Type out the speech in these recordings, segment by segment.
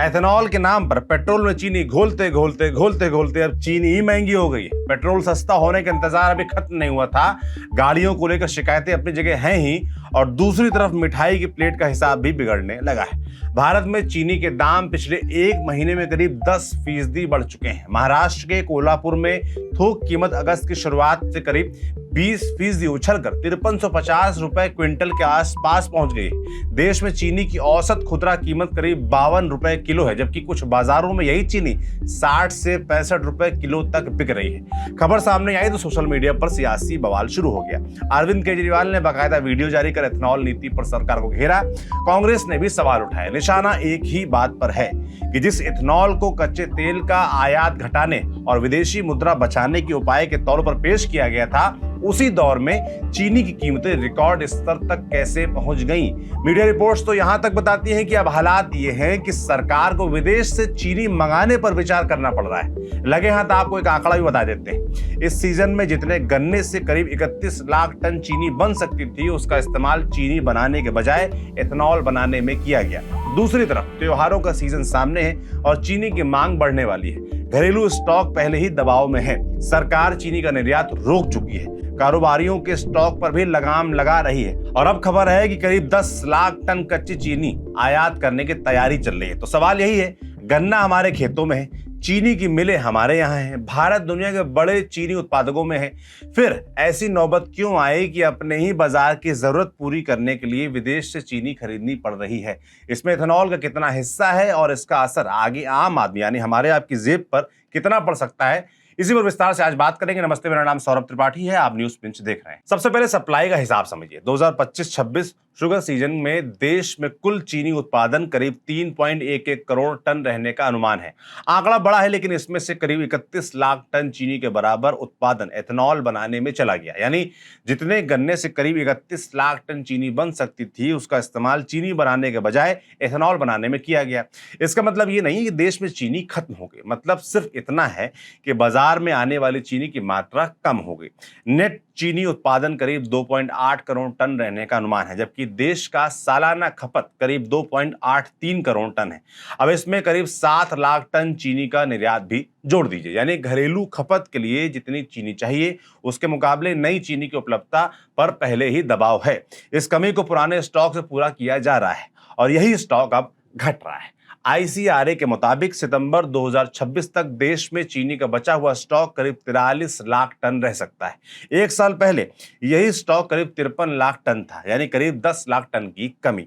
Ethanol के नाम पर पेट्रोल में चीनी घोलते घोलते घोलते घोलते अब चीनी ही महंगी हो गई है। पेट्रोल सस्ता होने का इंतजार अभी खत्म नहीं हुआ था। गाड़ियों को लेकर शिकायतें अपनी जगह हैं ही, और दूसरी तरफ मिठाई की प्लेट का हिसाब भी बिगड़ने लगा है। भारत में चीनी के दाम पिछले एक महीने में करीब 10% बढ़ चुके हैं। महाराष्ट्र के कोल्हापुर में थोक कीमत अगस्त की शुरुआत से करीब 20% उछलकर 5350 रुपए क्विंटल के आसपास पहुंच गई। देश में चीनी की औसत खुदरा कीमत करीब 52 रुपए किलो है, जबकि कुछ बाजारों में यही चीनी 60 से 65 रुपए किलो तक बिक रही है। खबर सामने आई तो सोशल मीडिया पर सियासी बवाल शुरू हो गया। अरविंद केजरीवाल ने बाकायदा वीडियो जारी कर एथेनॉल नीति पर सरकार को घेरा। कांग्रेस ने भी सवाल उठाए। निशाना एक ही बात पर है कि जिस इथेनॉल को कच्चे तेल का आयात घटाने और विदेशी मुद्रा बचाने के उपाय के तौर पर पेश किया गया था, उसी दौर में चीनी की कीमतें रिकॉर्ड स्तर तक कैसे पहुंच गईं। मीडिया रिपोर्ट्स तो यहां तक बताती हैं कि अब हालात ये हैं कि सरकार को विदेश से चीनी मंगाने पर विचार करना पड़ रहा है। लगे हाथ आपको एक आंकड़ा भी बता देते हैं। इस सीजन में जितने गन्ने से करीब 31 लाख टन चीनी बन सकती थी, उसका इस्तेमाल चीनी बनाने के बजाय एथेनॉल बनाने में किया गया। दूसरी तरफ त्योहारों का सीजन सामने है और चीनी की मांग बढ़ने वाली है। घरेलू स्टॉक पहले ही दबाव में है। सरकार चीनी का निर्यात रोक चुकी है। कारोबारियों के स्टॉक पर भी लगाम लगा रही है और अब खबर है कि करीब 10 लाख टन कच्ची चीनी आयात करने की तैयारी चल रही है। तो सवाल यही है, गन्ना हमारे खेतों में है, चीनी की मिलें हमारे यहाँ हैं, भारत दुनिया के बड़े चीनी उत्पादकों में है, फिर ऐसी नौबत क्यों आई कि अपने ही बाजार की जरूरत पूरी करने के लिए विदेश से चीनी खरीदनी पड़ रही है? इसमें एथेनॉल का कितना हिस्सा है और इसका असर आगे आम आदमी यानी हमारे आपकी जेब पर कितना पड़ सकता है, इसी पर विस्तार से आज बात करेंगे। नमस्ते, मेरा नाम सौरभ त्रिपाठी है, आप न्यूज पिंच देख रहे हैं। सबसे पहले सप्लाई का हिसाब समझिए। 2025-26 शुगर सीजन में देश में कुल चीनी उत्पादन करीब 3.11 करोड़ टन रहने का अनुमान है। आंकड़ा बड़ा है, लेकिन इसमें से करीब 31 लाख टन चीनी के बराबर उत्पादन एथेनॉल बनाने में चला गया। यानी जितने गन्ने से करीब 31 लाख टन चीनी बन सकती थी, उसका इस्तेमाल चीनी बनाने के बजाय एथेनॉल बनाने में किया गया। इसका मतलब ये नहीं कि देश में चीनी खत्म हो गई, मतलब सिर्फ इतना है कि बाजार में आने वाली चीनी की मात्रा कम हो गई। नेट चीनी उत्पादन करीब 2.8 करोड़ टन रहने का अनुमान है, जबकि देश का सालाना खपत करीब 2.83 करोड़ टन है। अब इसमें करीब 7 लाख टन चीनी का निर्यात भी जोड़ दीजिए, यानी घरेलू खपत के लिए जितनी चीनी चाहिए उसके मुकाबले नई चीनी की उपलब्धता पर पहले ही दबाव है। इस कमी को पुराने स्टॉक से पूरा किया जा रहा है और यही स्टॉक अब घट रहा है। ICRA के मुताबिक सितंबर 2026 तक देश में चीनी का बचा हुआ स्टॉक करीब 43 लाख टन रह सकता है। एक साल पहले यही स्टॉक करीब 53 लाख टन था, यानी करीब 10 लाख टन की कमी।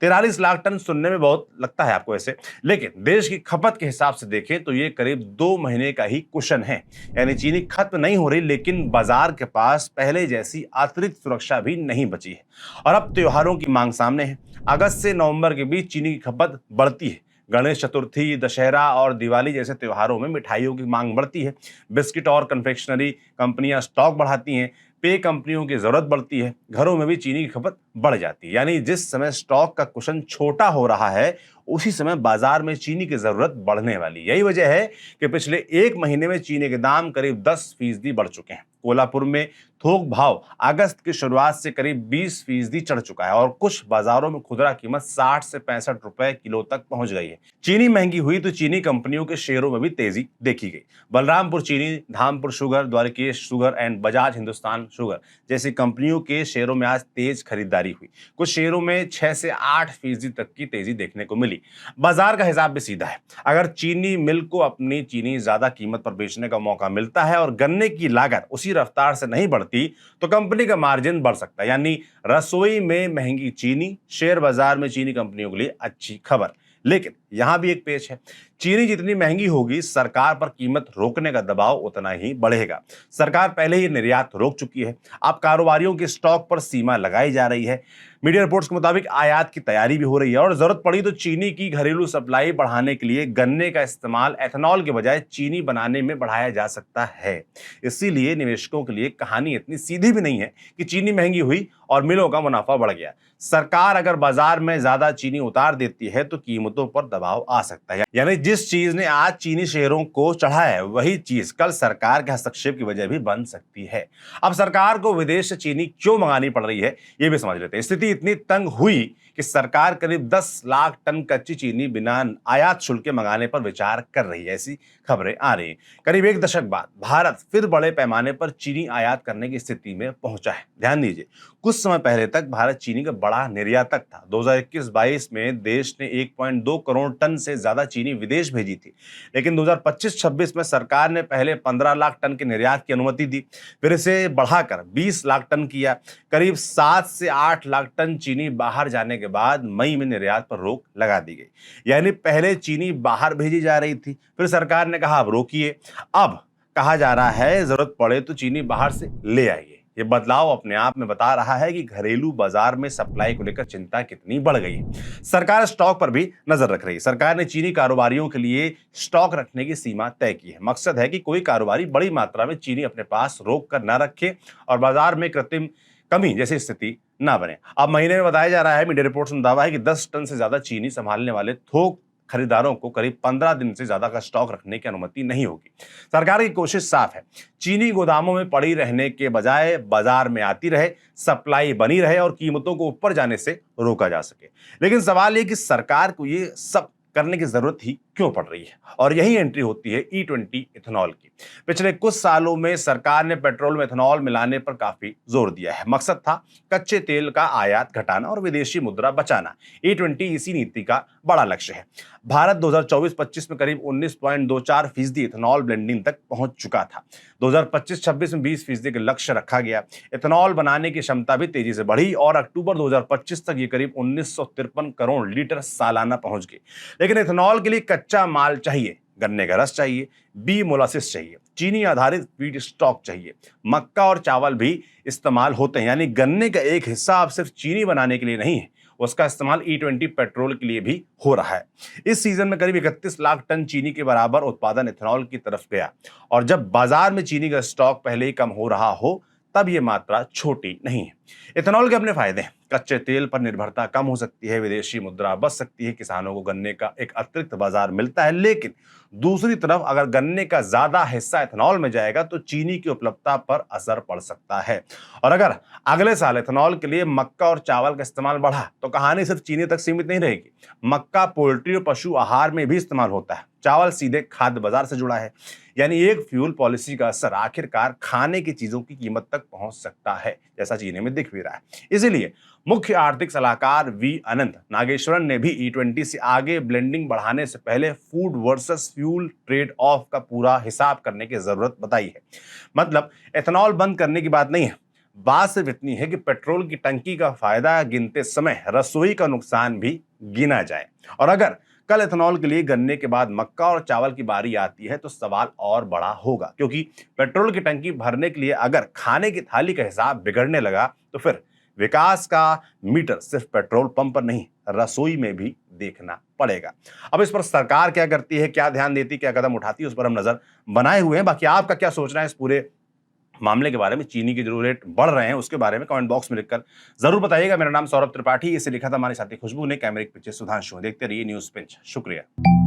43 लाख टन सुनने में बहुत लगता है आपको ऐसे, लेकिन देश की खपत के हिसाब से देखें तो ये करीब 2 महीने का ही कुशन है। यानी चीनी खत्म नहीं हो रही, लेकिन बाजार के पास पहले जैसी अतिरिक्त सुरक्षा भी नहीं बची है। और अब त्योहारों की मांग सामने है। अगस्त से नवंबर के बीच चीनी की खपत बढ़ती है। गणेश चतुर्थी, दशहरा और दिवाली जैसे त्योहारों में मिठाइयों की मांग बढ़ती है। बिस्किट और कन्फेक्शनरी कंपनियां स्टॉक बढ़ाती हैं। पेय कंपनियों की जरूरत बढ़ती है। घरों में भी चीनी की खपत बढ़ जाती है। यानी जिस समय स्टॉक का कुशन छोटा हो रहा है, उसी समय बाजार में चीनी की जरूरत बढ़ने वाली। यही वजह है कि पिछले एक महीने में चीनी के दाम करीब 10% बढ़ चुके हैं। कोल्हापुर में थोक भाव अगस्त की शुरुआत से करीब 20% चढ़ चुका है और कुछ बाजारों में खुदरा कीमत 60 से 65 रुपए किलो तक पहुंच गई है। चीनी महंगी हुई तो चीनी कंपनियों के शेयरों में भी तेजी देखी गई। बलरामपुर चीनी, Dhampur sugar, Dwarkesh sugar and Bajaj Hindustan sugar जैसी कंपनियों के शेयरों में आज तेज खरीदारी हुई। कुछ शेयरों में 6 से 8% तक की तेजी देखने को मिली। बाजार का हिसाब भी सीधा है। अगर चीनी मिल को अपनी चीनी ज्यादा कीमत पर बेचने का मौका मिलता है और गन्ने की लागत उसी रफ्तार से नहीं बढ़ती, तो कंपनी का मार्जिन बढ़ सकता है। यानी रसोई में महंगी चीनी, शेयर बाजार में चीनी कंपनियों के लिए अच्छी खबर। लेकिन यहां भी एक पेच है। चीनी जितनी महंगी होगी, सरकार पर कीमत रोकने का दबाव उतना ही बढ़ेगा। सरकार पहले ही निर्यात रोक चुकी है। अब कारोबारियों के स्टॉक पर सीमा लगाई जा रही है। मीडिया रिपोर्ट्स के मुताबिक आयात की तैयारी भी हो रही है और जरूरत पड़ी तो चीनी की घरेलू सप्लाई बढ़ाने के लिए गन्ने का इस्तेमाल एथेनॉल के बजाय चीनी बनाने में बढ़ाया जा सकता है। इसीलिए निवेशकों के लिए कहानी इतनी सीधी भी नहीं है कि चीनी महंगी हुई और मिलों का मुनाफा बढ़ गया। सरकार अगर बाजार में ज्यादा चीनी उतार देती है तो कीमतों पर दबाव आ सकता है। यानी जिस चीज ने आज चीनी शेयरों को चढ़ा है वही चीज कल सरकार के हस्तक्षेप की वजह भी बन सकती है। अब सरकार को विदेश से चीनी क्यों मंगानी पड़ रही है ये भी समझ लेते हैं। स्थिति इतनी तंग हुई कि सरकार करीब 10 लाख टन कच्ची चीनी बिना आयात शुल्क के मंगाने पर विचार कर रही है, ऐसी खबरें आ रही हैं। करीब एक दशक बाद भारत फिर बड़े पैमाने पर चीनी आयात करने की स्थिति में पहुंचा है। ध्यान दीजिए, कुछ समय पहले तक भारत चीनी का बड़ा निर्यातक था। 2021-22 में देश ने 1.2 करोड़ टन से ज्यादा चीनी विदेश भेजी थी, लेकिन 2025-26 में सरकार ने पहले 15 लाख टन के निर्यात की अनुमति दी, फिर इसे बढ़ाकर 20 लाख टन किया। करीब 7 से 8 लाख टन चीनी बाहर जाने के बाद मई में निर्यात पर रोक लगा दी गई। यानी पहले चीनी बाहर भेजी जा रही थी, फिर सरकार ने कहा अब रोकिए। अब कहा जा रहा है जरूरत पड़े तो चीनी बाहर से ले आइए। ये बदलाव अपने आप में बता रहा है कि घरेलू बाजार में सप्लाई को लेकर चिंता कितनी बढ़ गई है। सरकार स्टॉक पर भी नजर रख रही है। सरकार ने चीनी कारोबारियों के लिए स्टॉक रखने की सीमा तय की है। मकसद है कि कोई कारोबारी बड़ी मात्रा में चीनी अपने पास रोक कर न रखे और बाजार में कृत्रिम कमी जैसी स्थिति ना बने। अब महीने में बताया जा रहा है, मीडिया रिपोर्ट्स में दावा है कि 10 टन से ज्यादा चीनी संभालने वाले थोक खरीदारों को करीब 15 दिन से ज्यादा का स्टॉक रखने की अनुमति नहीं होगी। सरकार की कोशिश साफ है, चीनी गोदामों में पड़ी रहने के बजाय बाजार में आती रहे, सप्लाई बनी रहे और कीमतों को ऊपर जाने से रोका जा सके। लेकिन सवाल ये कि सरकार को ये सब करने की जरूरत ही क्यों पड़ रही है, और यही एंट्री होती है E20 इथेनॉल की। पिछले कुछ सालों में सरकार ने पेट्रोल में इथेनॉल मिलाने पर काफी जोर दिया है। मकसद था कच्चे तेल का आयात घटाना और विदेशी मुद्रा बचाना। E20 इसी नीति का बड़ा लक्ष्य है। भारत 2024-25 में करीब 19.24% इथेनॉल ब्लेंडिंग तक पहुंच चुका था। 2025-26 में 20% के लक्ष्य रखा गया। इथेनॉल बनाने की क्षमता भी तेजी से बढ़ी और अक्टूबर 2025 तक ये करीब 1953 करोड़ लीटर सालाना पहुंच गई। लेकिन इथेनॉल के लिए कच्चा माल चाहिए, गन्ने का रस चाहिए, बी मोलासिस चाहिए, चीनी आधारित फीड स्टॉक चाहिए, मक्का और चावल भी इस्तेमाल होते हैं। यानी गन्ने का एक हिस्सा अब सिर्फ चीनी बनाने के लिए नहीं है, उसका इस्तेमाल E20 पेट्रोल के लिए भी हो रहा है। इस सीजन में करीब 31 लाख टन चीनी के बराबर उत्पादन इथेनॉल की तरफ गया, और जब बाजार में चीनी का स्टॉक पहले ही कम हो रहा हो तब ये मात्रा छोटी नहीं है। इथेनॉल के अपने फायदे हैं। कच्चे तेल पर निर्भरता कम हो सकती है, विदेशी मुद्रा बच सकती है, किसानों को गन्ने का एक अतिरिक्त बाजार मिलता है। लेकिन दूसरी तरफ अगर गन्ने का ज्यादा हिस्सा इथेनॉल में जाएगा तो चीनी की उपलब्धता पर असर पड़ सकता है। और अगर अगले साल इथेनॉल के लिए मक्का और चावल का इस्तेमाल बढ़ा तो कहानी सिर्फ चीनी तक सीमित नहीं रहेगी। मक्का पोल्ट्री और पशु आहार में भी इस्तेमाल होता है, चावल सीधे खाद्य बाजार से जुड़ा है। यानी एक फ्यूल पॉलिसी का असर आखिरकार खाने की चीजों की कीमत तक पहुंच सकता है, जैसा चीनी में दिख भी रहा है। इसीलिए मुख्य आर्थिक सलाहकार वी अनंत नागेश्वरन ने भी E20 से आगे ब्लेंडिंग बढ़ाने से पहले food versus fuel trade off का पूरा हिसाब करने की जरूरत बताई है। मतलब इथेनॉल बंद करने की बात नहीं है, बात सिर्फ इतनी है कि पेट्रोल की टंकी का फायदा गिनते समय रसोई का नुकसान भी गिना जाए। और अगर कल इथेनॉल के लिए गन्ने के बाद मक्का और चावल की बारी आती है तो सवाल और बड़ा होगा, क्योंकि पेट्रोल की टंकी भरने के लिए अगर खाने की थाली का हिसाब बिगड़ने लगा तो फिर विकास का मीटर सिर्फ पेट्रोल पंप पर नहीं, रसोई में भी देखना पड़ेगा। अब इस पर सरकार क्या करती है, क्या ध्यान देती, क्या कदम उठाती है, उस पर हम नजर बनाए हुए हैं। बाकी आपका क्या सोचना है इस पूरे मामले के बारे में, चीनी के जो रेट बढ़ रहे हैं उसके बारे में कमेंट बॉक्स में लिखकर जरूर बताइएगा। मेरा नाम सौरभ त्रिपाठी, इसे लिखा था हमारे साथी खुशबू ने, कैमरे के पीछे सुधांशु। देखते रहिए न्यूज पिंच। शुक्रिया।